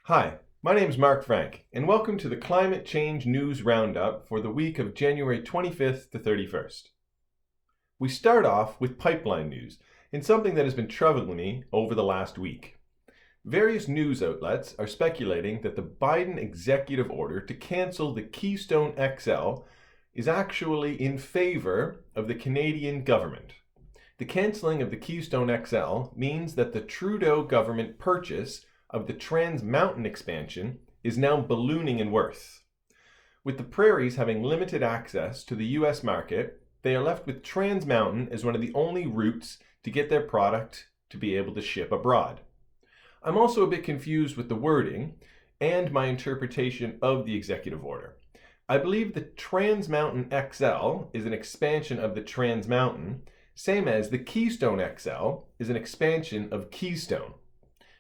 Hi, my name is Mark Frank, and welcome to the Climate Change News Roundup for the week of January 25th to 31st. We start off with pipeline news, and something that has been troubling me over the last week. Various news outlets are speculating that the Biden executive order to cancel the Keystone XL is actually in favor of the Canadian government. The cancelling of the Keystone XL means that the Trudeau government purchase of the Trans Mountain expansion is now ballooning in worth. With the prairies having limited access to the US market, they are left with Trans Mountain as one of the only routes to get their product to be able to ship abroad. I'm also a bit confused with the wording and my interpretation of the executive order. I believe the Trans Mountain XL is an expansion of the Trans Mountain, same as the Keystone XL is an expansion of Keystone.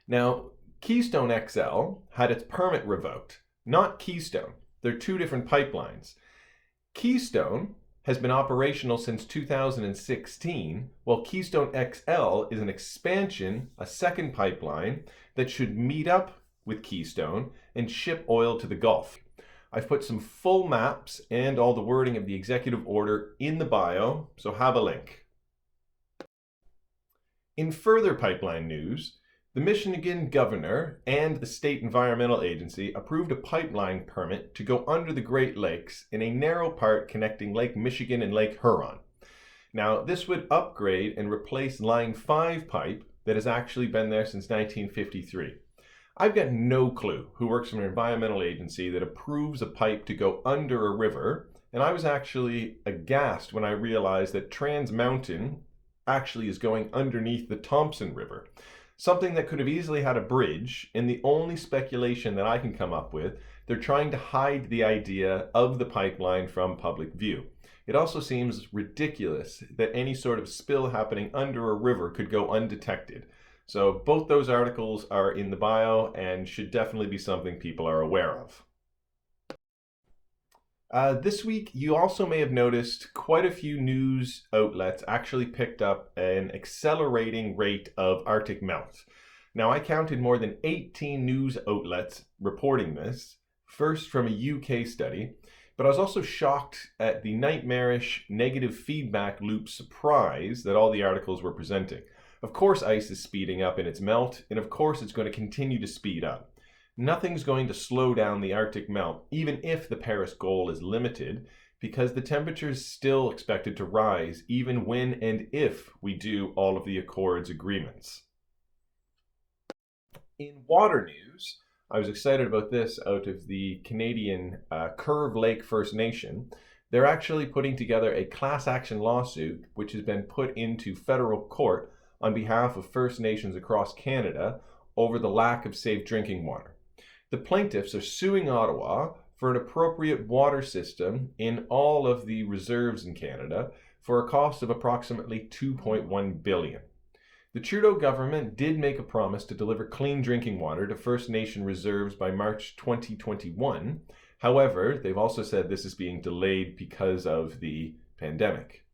Now, Keystone XL had its permit revoked, not Keystone. They're two different pipelines. Keystone has been operational since 2016, while Keystone XL is an expansion, a second pipeline that should meet up with Keystone and ship oil to the Gulf. I've put some full maps and all the wording of the executive order in the bio, so have a link. In further pipeline news, the Michigan governor and the state environmental agency approved a pipeline permit to go under the Great Lakes in a narrow part connecting Lake Michigan and Lake Huron. Now, this would upgrade and replace Line 5 pipe that has actually been there since 1953. I've got no clue who works for an environmental agency that approves a pipe to go under a river, and I was actually aghast when I realized that Trans Mountain actually is going underneath the Thompson River. Something that could have easily had a bridge, and the only speculation that I can come up with, they're trying to hide the idea of the pipeline from public view. It also seems ridiculous that any sort of spill happening under a river could go undetected. So both those articles are in the bio and should definitely be something people are aware of. This week, you also may have noticed quite a few news outlets actually picked up an accelerating rate of Arctic melt. Now, I counted more than 18 news outlets reporting this, first from a UK study, but I was also shocked at the nightmarish negative feedback loop surprise that all the articles were presenting. Of course, ice is speeding up in its melt, and of course, it's going to continue to speed up. Nothing's going to slow down the Arctic melt, even if the Paris goal is limited, because the temperature is still expected to rise, even when and if we do all of the Accord's agreements. In water news, I was excited about this out of the Canadian Curve Lake First Nation. They're actually putting together a class action lawsuit, which has been put into federal court on behalf of First Nations across Canada over the lack of safe drinking water. The plaintiffs are suing Ottawa for an appropriate water system in all of the reserves in Canada for a cost of approximately $2.1 billion. The Trudeau government did make a promise to deliver clean drinking water to First Nation reserves by March 2021. However, they've also said this is being delayed because of the pandemic.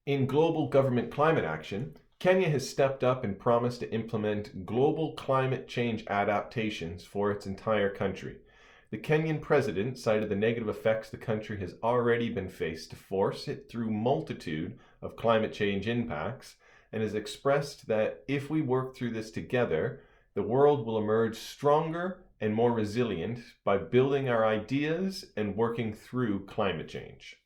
In global government climate action, Kenya has stepped up and promised to implement global climate change adaptations for its entire country. The Kenyan president cited the negative effects the country has already been faced to force it through multitude of climate change impacts, and has expressed that if we work through this together, the world will emerge stronger and more resilient by building our ideas and working through climate change.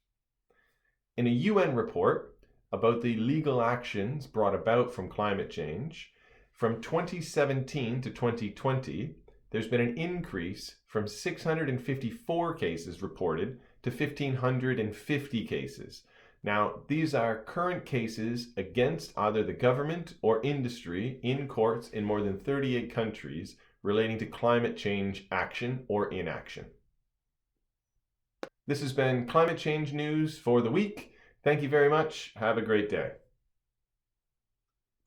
In a UN report about the legal actions brought about from climate change, from 2017 to 2020, there's been an increase from 654 cases reported to 1,550 cases. Now, these are current cases against either the government or industry in courts in more than 38 countries relating to climate change action or inaction. This has been Climate Change News for the week. Thank you very much. Have a great day.